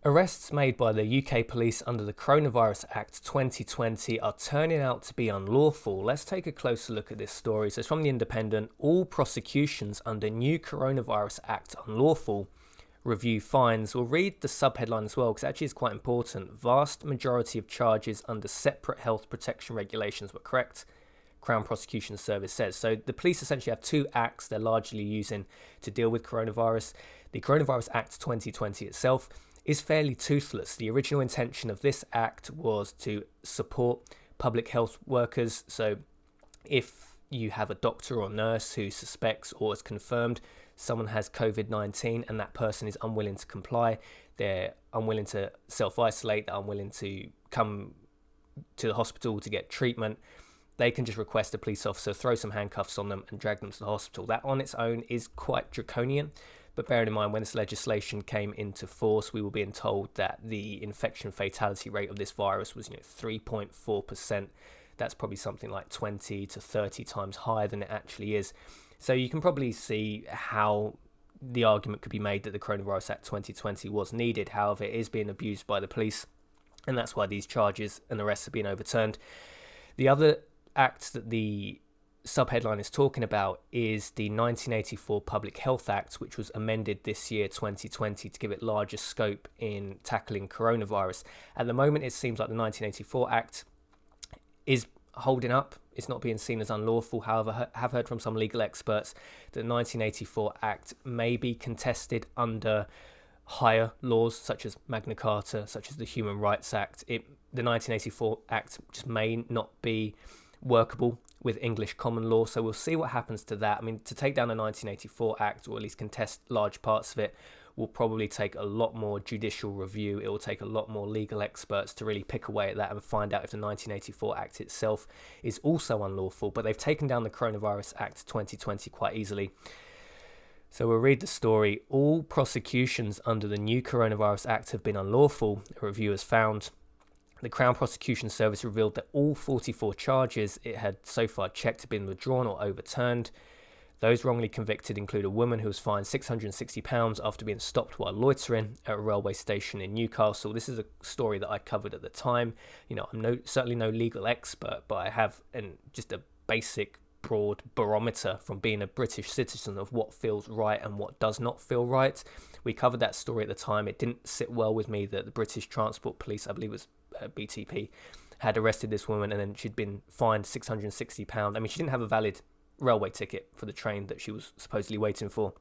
Arrests made by the UK police under the Coronavirus Act 2020 are turning out to be unlawful. Let's take a closer look at this story. So it's from The Independent. All prosecutions under new Coronavirus Act unlawful. Review finds. We'll read the subheadline as well because it actually is quite important. Vast majority of charges under separate health protection regulations were correct, Crown Prosecution Service says. So the police essentially have two acts they're largely using to deal with coronavirus. The Coronavirus Act 2020 itself is fairly toothless. The original intention of this act was to support public health workers. So if you have a doctor or nurse who suspects or is confirmed someone has COVID-19 and that person is unwilling to comply, they're unwilling to self-isolate, they're unwilling to come to the hospital to get treatment, they can just request a police officer, throw some handcuffs on them and drag them to the hospital. That on its own is quite draconian. But bearing in mind, when this legislation came into force, we were being told that the infection fatality rate of this virus was 3.4%. That's probably something like 20 to 30 times higher than it actually is. So you can probably see how the argument could be made that the Coronavirus Act 2020 was needed. However, it is being abused by the police, and that's why these charges and arrests are being overturned. The other act that the subheadline is talking about is the 1984 Public Health Act, which was amended this year 2020 to give it larger scope in tackling coronavirus. At the moment it seems like the 1984 Act is holding up. It's not being seen as unlawful. However, I have heard from some legal experts that the 1984 Act may be contested under higher laws such as Magna Carta, such as the Human Rights Act. The 1984 Act just may not be workable with English common law, so we'll see what happens to that. I mean, to take down the 1984 Act, or at least contest large parts of it, will probably take a lot more judicial review. It will take a lot more legal experts to really pick away at that and find out if the 1984 Act itself is also unlawful. But they've taken down the Coronavirus Act 2020 quite easily. So we'll read the story. All prosecutions under the new Coronavirus Act have been unlawful, a review has found. The Crown Prosecution Service revealed that all 44 charges it had so far checked had been withdrawn or overturned. Those wrongly convicted include a woman who was fined £660 after being stopped while loitering at a railway station in Newcastle. This is a story that I covered at the time. I'm certainly no legal expert, but I have just a basic broad barometer from being a British citizen of what feels right and what does not feel right. We covered that story at the time. It didn't sit well with me that the British Transport Police, I believe it was BTP, had arrested this woman and then she'd been fined £660. I mean, she didn't have a valid railway ticket for the train that she was supposedly waiting for.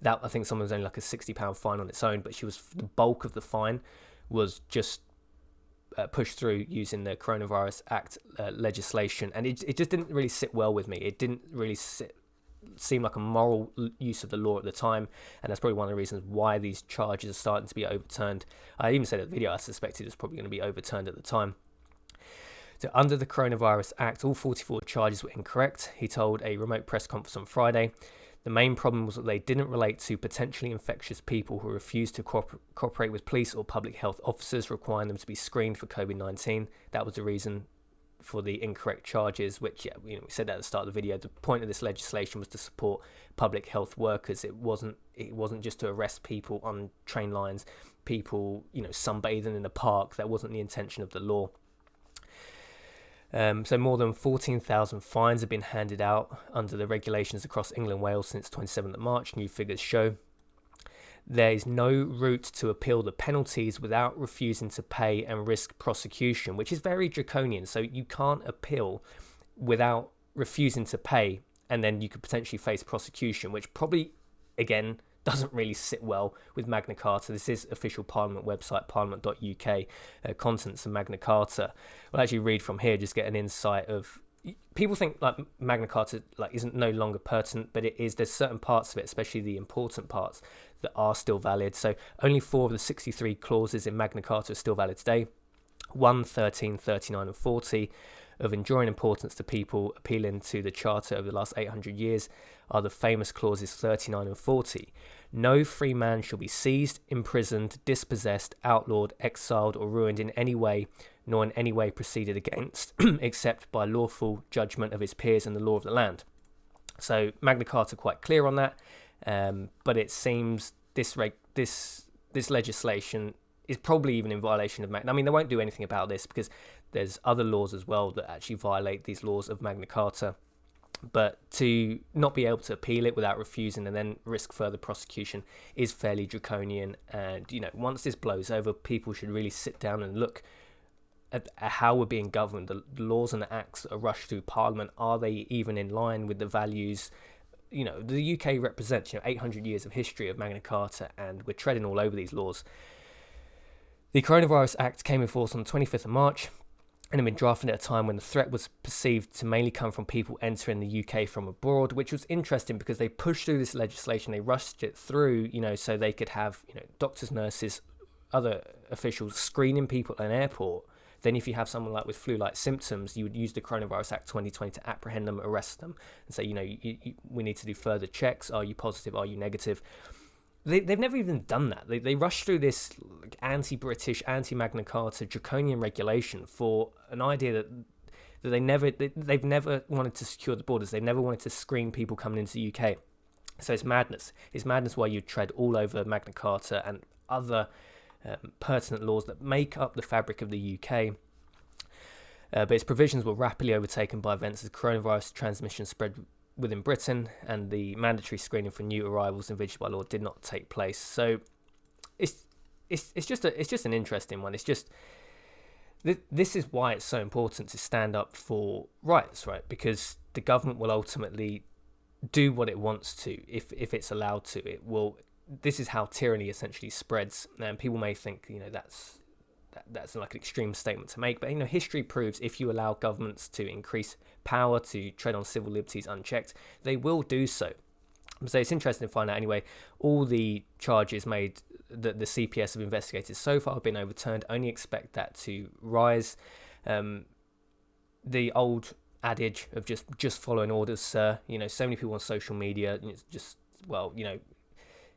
That, I think, someone was only like a £60 fine on its own, but the bulk of the fine was just pushed through using the Coronavirus Act legislation, and it just didn't really sit well with me. It didn't really seem like a moral use of the law at the time, and that's probably one of the reasons why these charges are starting to be overturned. I even said in the video I suspected it was probably going to be overturned at the time. So under the Coronavirus Act, all 44 charges were incorrect, he told a remote press conference on Friday. The main problem was that they didn't relate to potentially infectious people who refused to cooperate with police or public health officers, requiring them to be screened for COVID-19. That was the reason for the incorrect charges, which, we said that at the start of the video. The point of this legislation was to support public health workers. It wasn't just to arrest people on train lines, people, sunbathing in a park. That wasn't the intention of the law. So more than 14,000 fines have been handed out under the regulations across England and Wales since 27th of March, new figures show. There is no route to appeal the penalties without refusing to pay and risk prosecution, which is very draconian. So you can't appeal without refusing to pay, and then you could potentially face prosecution, which probably, again, doesn't really sit well with Magna Carta. This is official Parliament website, parliament.uk, contents of Magna Carta. We'll actually read from here, just get an insight of... People think like Magna Carta isn't no longer pertinent, but it is. There's certain parts of it, especially the important parts, that are still valid. So only 4 of the 63 clauses in Magna Carta are still valid today. 1, 13, 39 and 40 of enduring importance to people appealing to the Charter over the last 800 years are the famous clauses 39 and 40. No free man shall be seized, imprisoned, dispossessed, outlawed, exiled or ruined in any way, nor in any way proceeded against, except by lawful judgment of his peers and the law of the land. So Magna Carta quite clear on that, but it seems this this legislation is probably even in violation of Magna. I mean, they won't do anything about this because there's other laws as well that actually violate these laws of Magna Carta. But to not be able to appeal it without refusing and then risk further prosecution is fairly draconian. And, once this blows over, people should really sit down and look at how we're being governed. The laws and the acts that are rushed through Parliament, are they even in line with the values? The UK represents 800 years of history of Magna Carta, and we're treading all over these laws. The Coronavirus Act came in force on the 25th of March and had been drafted at a time when the threat was perceived to mainly come from people entering the UK from abroad, which was interesting because they pushed through this legislation, they rushed it through, so they could have, doctors, nurses, other officials screening people at an airport. Then if you have someone like with flu-like symptoms, you would use the Coronavirus Act 2020 to apprehend them, arrest them, and say, we need to do further checks. Are you positive? Are you negative? They've never even done that. They rushed through this anti-British, anti-Magna Carta, draconian regulation for an idea that they've never wanted to secure the borders. They've never wanted to screen people coming into the UK. So it's madness. It's madness why you tread all over Magna Carta and other pertinent laws that make up the fabric of the UK. But its provisions were rapidly overtaken by events as coronavirus transmission spread within Britain, and the mandatory screening for new arrivals envisaged by law did not take place. So it's just an interesting one. It's just this is why it's so important to stand up for rights, right? Because the government will ultimately do what it wants to if it's allowed to. It will. This is how tyranny essentially spreads, and people may think that's like an extreme statement to make, but history proves if you allow governments to increase power, to tread on civil liberties unchecked, they will do so. So it's interesting to find out anyway, all the charges made that the CPS have investigated so far have been overturned. Only expect that to rise. The old adage of just following orders, sir. So many people on social media, it's just,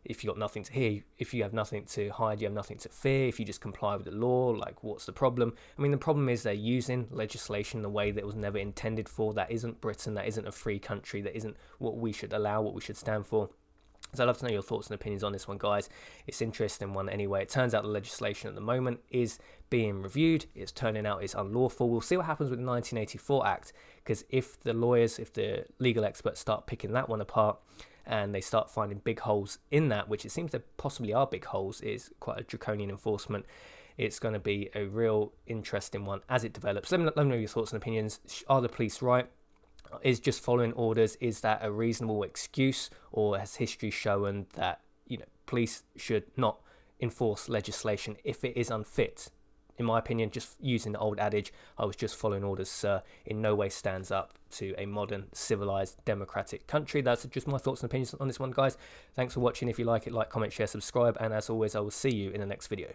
if you got nothing to hear, if you have nothing to hide, you have nothing to fear. If you just comply with the law, what's the problem? I mean, the problem is they're using legislation in a way that was never intended for. That isn't Britain. That isn't a free country. That isn't what we should allow, what we should stand for. So I'd love to know your thoughts and opinions on this one, guys. It's an interesting one anyway. It turns out the legislation at the moment is being reviewed. It's turning out it's unlawful. We'll see what happens with the 1984 Act, because if the legal experts start picking that one apart, and they start finding big holes in that, which it seems there possibly are big holes, is quite a draconian enforcement. It's going to be a real interesting one as it develops. Let me know your thoughts and opinions. Are the police right? Is just following orders, is that a reasonable excuse? Or has history shown that police should not enforce legislation if it is unfit? In my opinion, just using the old adage, I was just following orders, sir, in no way stands up to a modern, civilized, democratic country. That's just my thoughts and opinions on this one, guys. Thanks for watching. If you like it, like, comment, share, subscribe. And as always, I will see you in the next video.